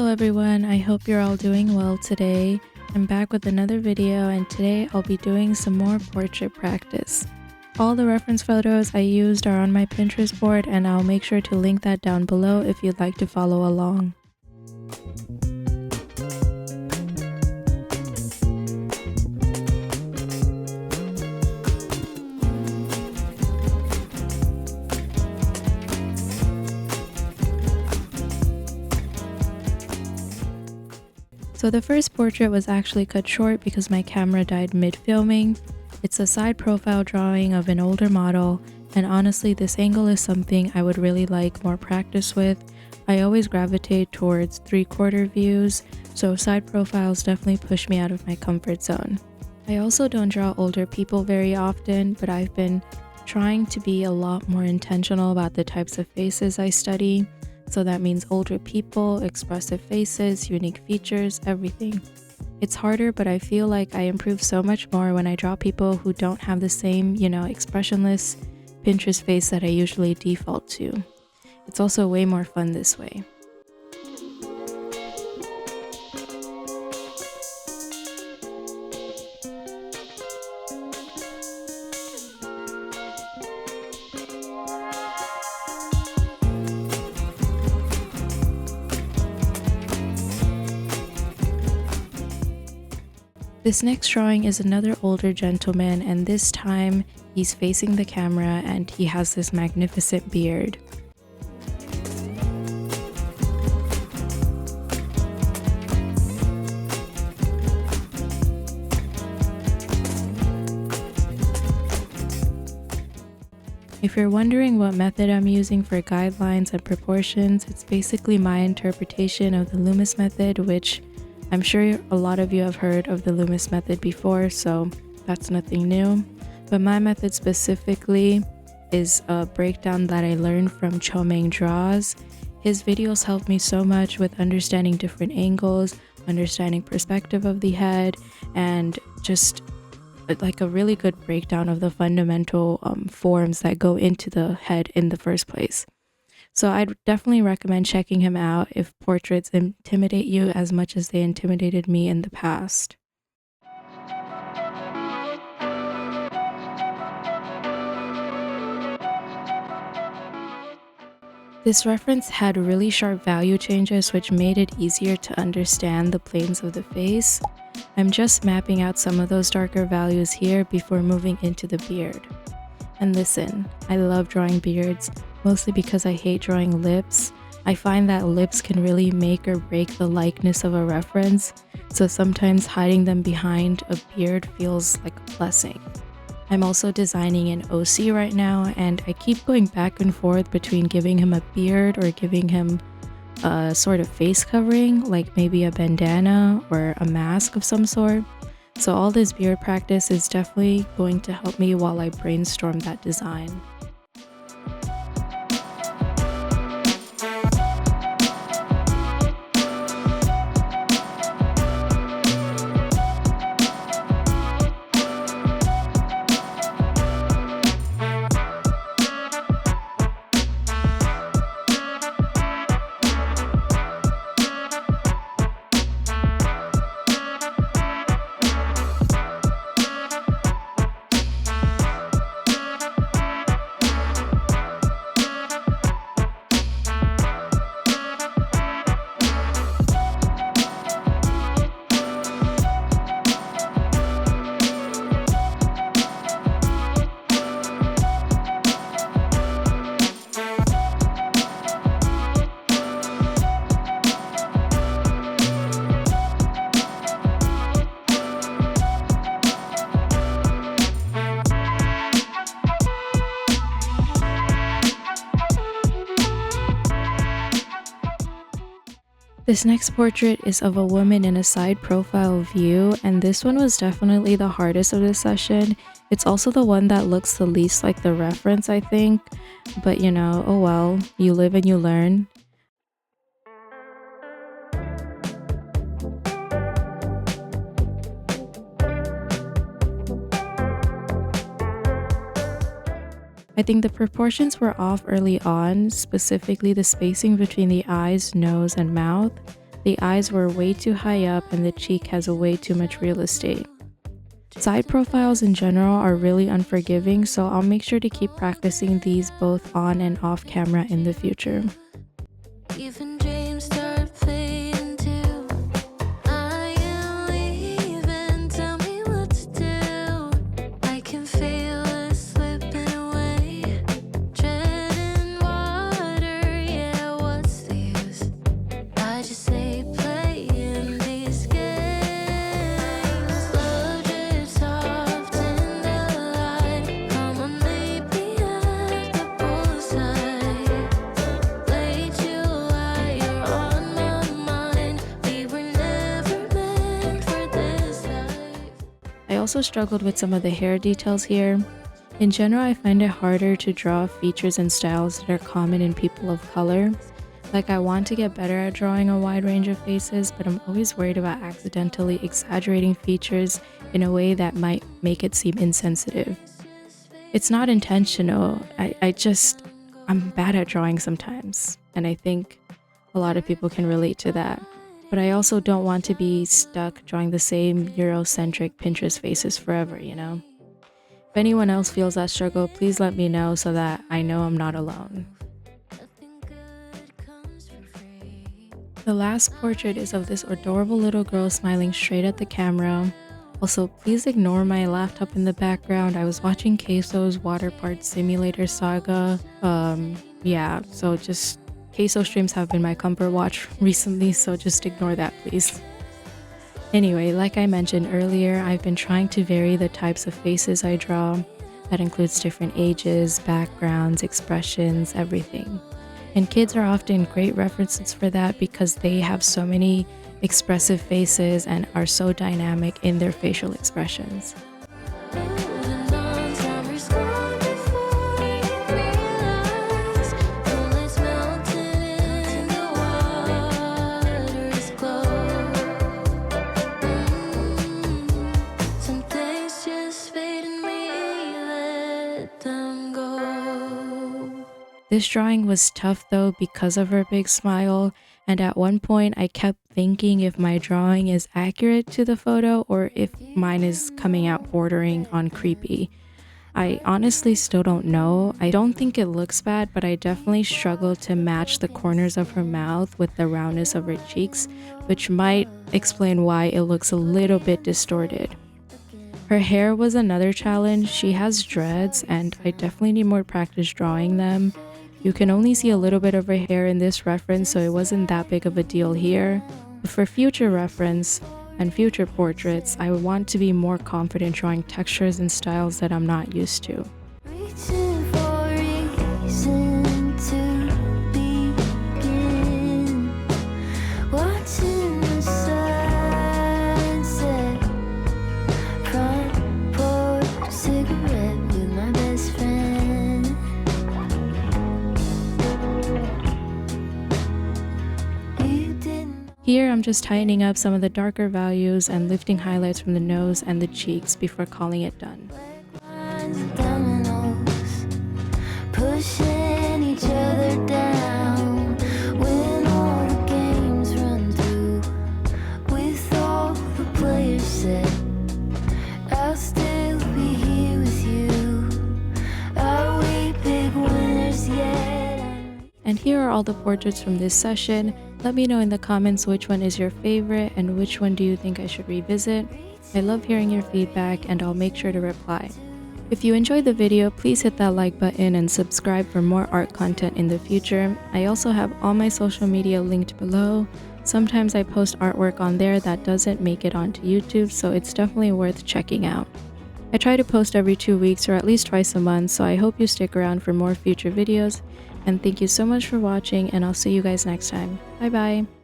Hello everyone, I hope you're all doing well today. I'm back with another video and today I'll be doing some more portrait practice. All the reference photos I used are on my Pinterest board and I'll make sure to link that down below if you'd like to follow along. So the first portrait was actually cut short because my camera died mid-filming. It's a side profile drawing of an older model, and honestly this angle is something I would really like more practice with. I always gravitate towards 3/4 views, so side profiles definitely push me out of my comfort zone. I also don't draw older people very often, but I've been trying to be a lot more intentional about the types of faces I study. So that means older people, expressive faces, unique features, everything. It's harder, but I feel like I improve so much more when I draw people who don't have the same, expressionless Pinterest face that I usually default to. It's also way more fun this way. This next drawing is another older gentleman, and this time he's facing the camera and he has this magnificent beard. If you're wondering what method I'm using for guidelines and proportions, it's basically my interpretation of the Loomis method, which I'm sure a lot of you have heard of the Loomis method before, so that's nothing new. But my method specifically is a breakdown that I learned from Chomeng Draws. His videos helped me so much with understanding different angles, understanding perspective of the head, and just like a really good breakdown of the fundamental forms that go into the head in the first place. So I'd definitely recommend checking him out if portraits intimidate you as much as they intimidated me in the past. This reference had really sharp value changes, which made it easier to understand the planes of the face. I'm just mapping out some of those darker values here before moving into the beard. And listen, I love drawing beards, mostly because I hate drawing lips. I find that lips can really make or break the likeness of a reference, so sometimes hiding them behind a beard feels like a blessing. I'm also designing an OC right now, and I keep going back and forth between giving him a beard or giving him a sort of face covering, like maybe a bandana or a mask of some sort. So all this beard practice is definitely going to help me while I brainstorm that design. This next portrait is of a woman in a side profile view, and this one was definitely the hardest of the session. It's also the one that looks the least like the reference, I think, but oh well, you live and you learn. I think the proportions were off early on, specifically the spacing between the eyes, nose, and mouth. The eyes were way too high up and the cheek has way too much real estate. Side profiles in general are really unforgiving, so I'll make sure to keep practicing these both on and off camera in the future. Even dreams start fading too. I am leaving, tell me what to do. I can feel us slipping away, treading water, yeah, what's the use? I just say playing these games. Love drifts soft in the light. Come on, meet me at the poolside. Late July, you're on my mind. We were never meant for this life. I also struggled with some of the hair details here. In general, I find it harder to draw features and styles that are common in people of color. Like, I want to get better at drawing a wide range of faces, but I'm always worried about accidentally exaggerating features in a way that might make it seem insensitive. It's not intentional, I'm bad at drawing sometimes, and I think a lot of people can relate to that. But I also don't want to be stuck drawing the same Eurocentric Pinterest faces forever, you know? If anyone else feels that struggle, please let me know so that I know I'm not alone. Nothing good comes for free. The last portrait is of this adorable little girl smiling straight at the camera. Also, please ignore my laptop in the background. I was watching Queso's Water Park Simulator saga. Yeah, so just Queso streams have been my comfort watch recently, so just ignore that, please. Anyway, like I mentioned earlier, I've been trying to vary the types of faces I draw. That includes different ages, backgrounds, expressions, everything. And kids are often great references for that because they have so many expressive faces and are so dynamic in their facial expressions. Moving on, summer's gone before you realize. Bullets melting in the water's glow. Some things just fade and we let them go. This drawing was tough though because of her big smile, and at one point I kept thinking if my drawing is accurate to the photo or if mine is coming out bordering on creepy. I honestly still don't know. I don't think it looks bad, but I definitely struggle to match the corners of her mouth with the roundness of her cheeks, which might explain why it looks a little bit distorted. Her hair was another challenge. She has dreads and I definitely need more practice drawing them. You can only see a little bit of her hair in this reference, so it wasn't that big of a deal here. But for future reference and future portraits, I would want to be more confident drawing textures and styles that I'm not used to. Reaching for a reason to begin. Watching the sunset. Front porch cigarette with my best friend. You didn't. Here I'm just tightening up some of the darker values and lifting highlights from the nose and the cheeks before calling it done. Lines of dominoes, pushing each other down. When all the games run through, with all the players set, I'll still be here with you. Are we big winners yet? And here are all the portraits from this session. Let me know in the comments which one is your favorite and which one do you think I should revisit. I love hearing your feedback and I'll make sure to reply. If you enjoyed the video, please hit that like button and subscribe for more art content in the future. I also have all my social media linked below. Sometimes I post artwork on there that doesn't make it onto YouTube, so it's definitely worth checking out. I try to post every 2 weeks or at least twice a month, so I hope you stick around for more future videos. And thank you so much for watching, and I'll see you guys next time. Bye bye!